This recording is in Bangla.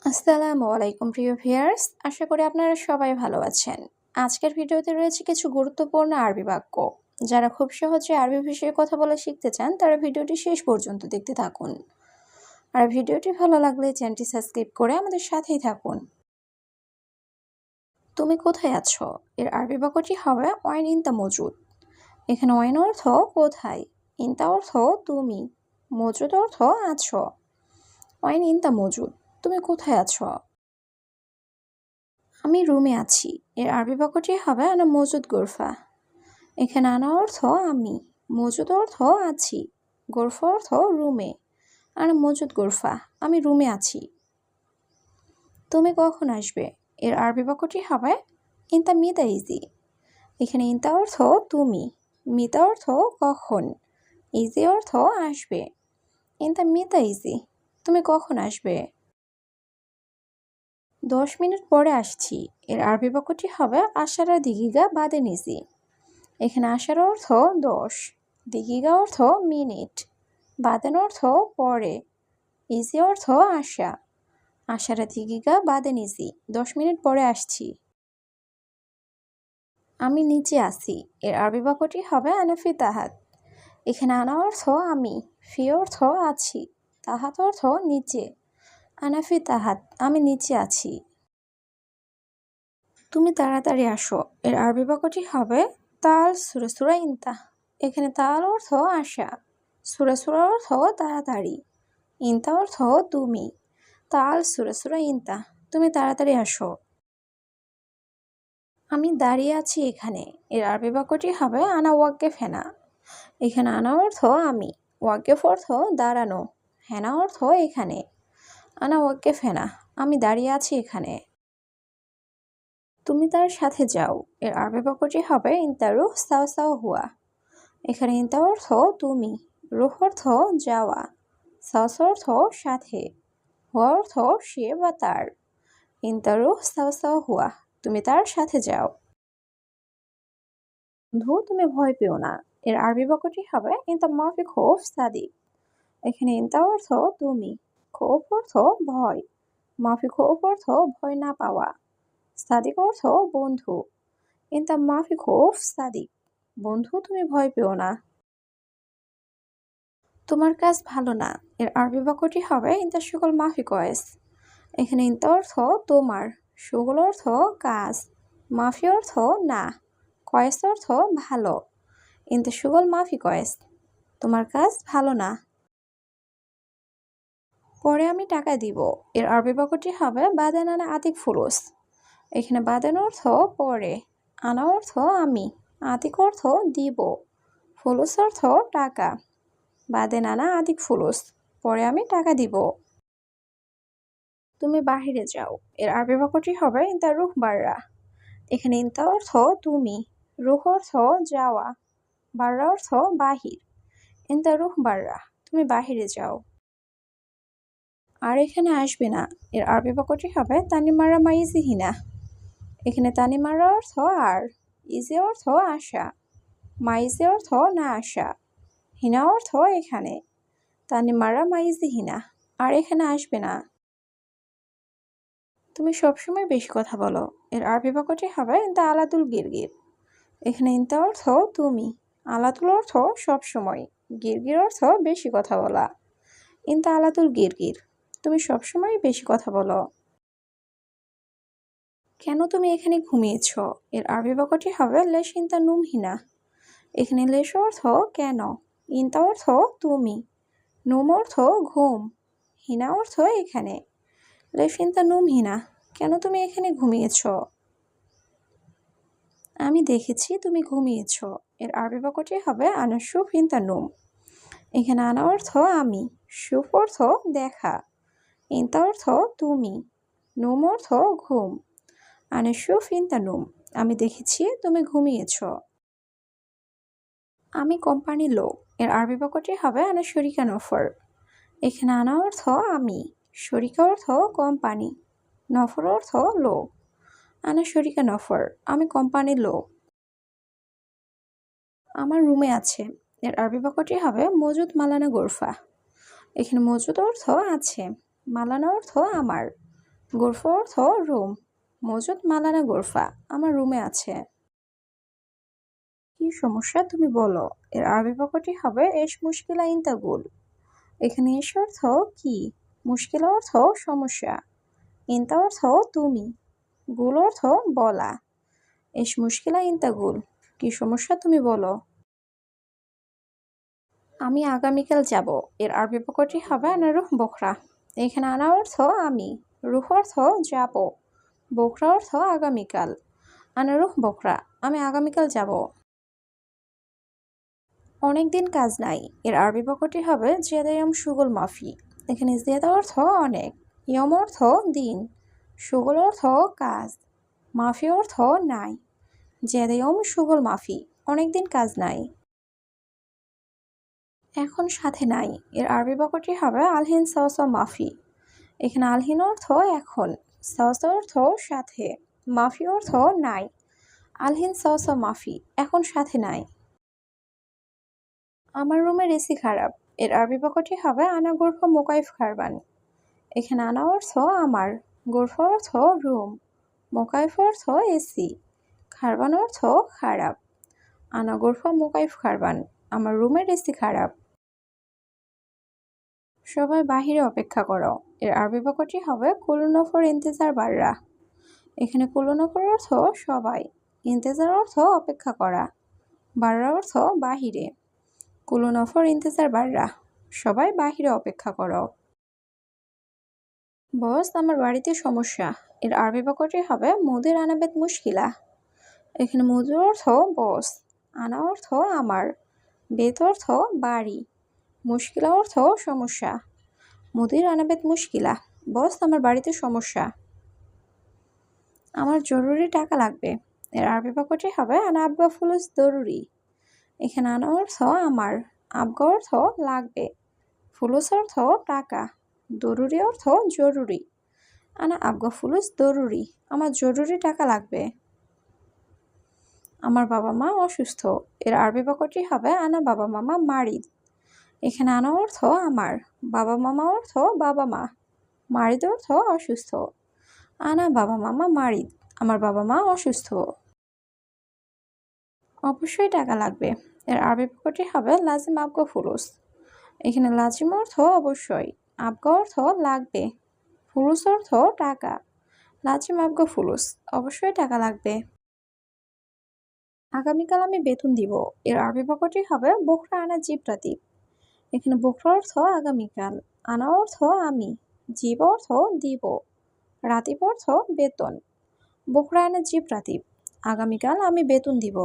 আসসালামু আলাইকুম প্রিয় ভিউয়ার্স, আশা করি আপনারা সবাই ভালো আছেন। আজকের ভিডিওতে রয়েছে কিছু গুরুত্বপূর্ণ আরবি বাক্য। যারা খুব সহজে আরবি বিষয়ে কথা বলা শিখতে চান তারা ভিডিওটি শেষ পর্যন্ত দেখতে থাকুন। আর ভিডিওটি ভালো লাগলে চ্যানেলটি সাবস্ক্রাইব করে আমাদের সাথেই থাকুন। তুমি কোথায় আছো এর আরবি বাক্যটি হবে ওয়াইন ইনতা মজুদ। এখানে ওয়াইন অর্থ কোথায়, ইনতা অর্থ তুমি, মজুদ অর্থ আছো। ওয়াইন ইনতা মজুদ, তুমি কোথায় আছো? আমি রুমে আছি এর আরবি বাক্যটি হবে আনা মজুদ গোরফা। এখানে আনা অর্থ আমি, মজুদ অর্থ আছি, গোরফা অর্থ রুমে। আনা মজুদ গোরফা, আমি রুমে আছি। তুমি কখন আসবে এর আরবি বাক্যটি হবে ইনতা মিতা ইজি। এখানে ইনতা অর্থ তুমি, মিতা অর্থ কখন, ইজি অর্থ আসবে। ইনতা মিতা ইজি, তুমি কখন আসবে? 10 মিনিট পরে আসছি এর আরবি বাক্যটি হবে আশারা দিগিগা বাদে নিজি। এখানে আসার অর্থ 10, দিগিগা অর্থ মিনিট, বাদেন অর্থ পরে, ইজি অর্থ আসা। আশারা দিগিগা বাদে নিজি, 10 মিনিট পরে আসছি। আমি নিচে আসি এর আরবি বাক্যটি হবে আনাফি তাহাত। এখানে আনা অর্থ আমি, ফি অর্থ আছি, তাহাত অর্থ নিচে। আনাফি তাহাত, আমি নিচে আছি। তুমি তাড়াতাড়ি আসো এর আরবি বাক্যটি হবে তাল সুরা সুরা ইনতা। এখানে তাল অর্থ আসা, সুরা সুরা অর্থ তাড়াতাড়ি, ইনতা অর্থ তুমি। তাল সুরা সুরা ইনতা, তুমি তাড়াতাড়ি আসো। আমি দাঁড়িয়ে আছি এখানে এর আরবি বাক্যটি হবে আনা ওয়াক্কেফ হেনা। এখানে আনা অর্থ আমি, ওয়াক্কেফ অর্থ দাঁড়ানো, হেনা অর্থ এখানে। আনা ওয়াক্কেফ হেনা, আমি দাঁড়িয়ে আছি এখানে। তুমি তার সাথে যাও এর আরবি বাক্যটি হবে ইনতা রুহ সাও সাও হুয়া। এখানে ইনতা অর্থ তুমি, রুহ অর্থ যাওয়া, সাও অর্থ সাথে, হুয়া অর্থ সে বা তার। ইনতা রুহ সাও সাও হুয়া, তুমি তার সাথে যাও। বন্ধু তুমি ভয় পেও না এর আরবি বাক্যটি হবে ইনতা মাফি খৌফ সাদিক। এখানে ইনতা অর্থ তুমি, খৌফ অর্থ ভয়, মাফি খৌফ অর্থ ভয় না পাওয়া, সাদিক অর্থ বন্ধু। ইনতা মাফি খৌফ সাদিক, বন্ধু তুমি ভয় পেও না। তোমার কাজ ভালো না এর আরবি বাক্যটি হবে ইনতা শুগল মাফি কয়েস। এখানে ইনতা অর্থ তোমার, শুগল অর্থ কাজ, মাফি অর্থ না, কয়েস অর্থ ভালো। ইনতা শুগল মাফি কয়েস, তোমার কাজ ভালো না। পরে আমি টাকা দিব এর আরবি বাক্যটি হবে বাদেন আনা আতিক ফুরুস। এখানে বাদেন অর্থ পরে, আনা অর্থ আমি, আতিক অর্থ দিব, ফুলুস অর্থ টাকা। বাদেন আনা আতিক ফুলুস, পরে আমি টাকা দিব। তুমি বাহিরে যাও এর আরবি বাক্যটি হবে ইনতা রুহ বাররা। এখানে ইনতা অর্থ তুমি, রুহ অর্থ যাওয়া, বাররা অর্থ বাহির। ইনতা রুহ বাররা, তুমি বাহিরে যাও। আর এখানে আসবে না এর আরবি বাক্যটি হবে তানিমারা মাইজি হিনা। এখানে তানিমারা অর্থ আর, ইজি অর্থ আসা, মাইজি অর্থ না আসা, হিনা অর্থ এখানে। তানিমারা মাইজি হিনা, আর এখানে আসবে না। তুমি সবসময় বেশি কথা বলো এর আরবি বাক্যটি হবে ইনতা আলাতুল গিরগির। এখানে ইনতা অর্থ তুমি, আলাতুল অর্থ সবসময়, গিরগির অর্থ বেশি কথা বলা। ইনতা আলাতুল গিরগির, তুমি সবসময় বেশি কথা বলো। কেন তুমি এখানে ঘুমিয়েছ এর আরবি বাক্যটি হবে লেশ ইনতা নুম হিনা। এখানে লেশ অর্থ কেন, ইনতা অর্থ তুমি, নুম অর্থ ঘুম, হিনা অর্থ এখানে। লেশ ইনতা নুম হিনা, কেন তুমি এখানে ঘুমিয়েছ? আমি দেখেছি তুমি ঘুমিয়েছ এর আরবি বাক্যটি হবে আনা শুফ ইনতা নুম। এখানে আনা অর্থ আমি, শুফ অর্থ দেখা, ইনতা অর্থ তুমি, নুম অর্থ ঘুম। আনা শুফ ইনতা নুম, আমি দেখেছি তুমি ঘুমিয়েছ। আমি কোম্পানির লোক এর আরবি বাক্যটি হবে আনা শরিকা নফর। এখানে আনা অর্থ আমি, শরিকা অর্থ কোম্পানি, নফর অর্থ লোক। আনা শরিকা নফর, আমি কোম্পানির লোক। আমার রুমে আছে এর আরবি বাক্যটি হবে মজুদ মালানা গোরফা। এখানে মজুদ অর্থ আছে, মালানা অর্থ আমার, গোরফা অর্থ রুম। মজুদ মালানা গোরফা, আমার রুমে আছে। কি সমস্যা তুমি বলো। এর আরবি বাক্যটি হবে এস মুশকিলা ইনতা গুল। এখানে এস অর্থ কি, মুশকিল অর্থ সমস্যা, ইনতা অর্থ তুমি, গুল অর্থ বলা। এস মুশকিলা ইনতা গুল, কি সমস্যা তুমি বলো। আমি আগামীকাল যাব। এর আরবি বাক্যটি হবে আনা রুহ বখরা। এখানে আনা অর্থ আমি, রুহ অর্থ যাব, বখরা অর্থ আগামীকাল। আনা রুহ বখরা, আমি আগামীকাল যাব। অনেকদিন কাজ নাই। এর আরবি বাক্যটি হবে জিয়াদা ইয়াম শুগুল মাফি। এখানে জিয়াদা অর্থ অনেক, ইয়ম অর্থ দিন, শুগুল অর্থ কাজ, মাফি অর্থ নাই। জিয়াদা ইয়াম শুগুল মাফি, অনেকদিন কাজ নাই। এখন সাথে নাই। এর আরবি বাক্যটি হবে আলহিন সাওসা মাফি। এখানে আলহিন অর্থ এখন, সাওসা অর্থ সাথে, মাফি অর্থ নাই। আলহিন সাওসা মাফি, এখন সাথে নাই। আমার রুমের এসি খারাপ। এর আরবি বাক্যটি হবে আনা গোরফা মোকাইফ খারবান। এখানে আনা অর্থ আমার, গোরফা অর্থ রুম, মোকাইফ অর্থ এসি, খারবান অর্থ খারাপ। আনা গোরফা মোকাইফ খারবান, আমার রুমের এসি খারাপ। সবাই বাহিরে অপেক্ষা করো। এর আরবি বাক্যটি হবে কুলু নফর ইন্তেজার বাররা। এখানে কুলু নফর অর্থ সবাই, ইন্তেজার অর্থ অপেক্ষা করা, বাররা অর্থ বাহিরে। কুলু নফর ইন্তেজার বাররা, সবাই বাহিরে অপেক্ষা করো। বস, আমার বাড়িতে সমস্যা। এর আরবি বাক্যটি হবে মুদির আনাবেত মুশকিলা। এখানে মুদির অর্থ বস, আনা অর্থ আমার, বেত অর্থ বাড়ি, মুশকিলা অর্থ সমস্যা। মুদির আনাবেত মুশকিলা, বস আমার বাড়িতে সমস্যা। আমার জরুরি টাকা লাগবে। এর আরবি বাক্যটি হবে আনা আবগা ফুলুস জরুরি। এখানে আনা অর্থ আমার, আবগা অর্থ লাগবে, ফুলুস অর্থ টাকা, জরুরি অর্থ জরুরি। আনা আবগা ফুলুস জরুরি, আমার জরুরি টাকা লাগবে। আমার বাবা মা অসুস্থ। এর আরবি বাক্যটি হবে আনা বাবা মামা মারিদ। এখানে আনা অর্থ আমার, বাবা মামা অর্থ বাবা মা, মারিদ অর্থ অসুস্থ। আনা বাবা মামা মারিদ, আমার বাবা মা অসুস্থ। অবশ্যই টাকা লাগবে। এর আরবি বাক্যটি হবে লাজিম আবগা ফুলুস। এখানে লাজিম অর্থ অবশ্যই, আবগা অর্থ লাগবে, ফুলুস অর্থ টাকা। লাজিম আবগা ফুলুস, অবশ্যই টাকা লাগবে। আগামীকাল আমি বেতন দিব। এর আরবি বাক্যটি হবে বখরা আনা জিব রাতিব। এখানে বখরা অর্থ আগামীকাল, আনা অর্থ আমি, জীব অর্থ দিব, রাতিব অর্থ বেতন। বখরা আনা জিব রাতিব, আগামীকাল আমি বেতন দিব।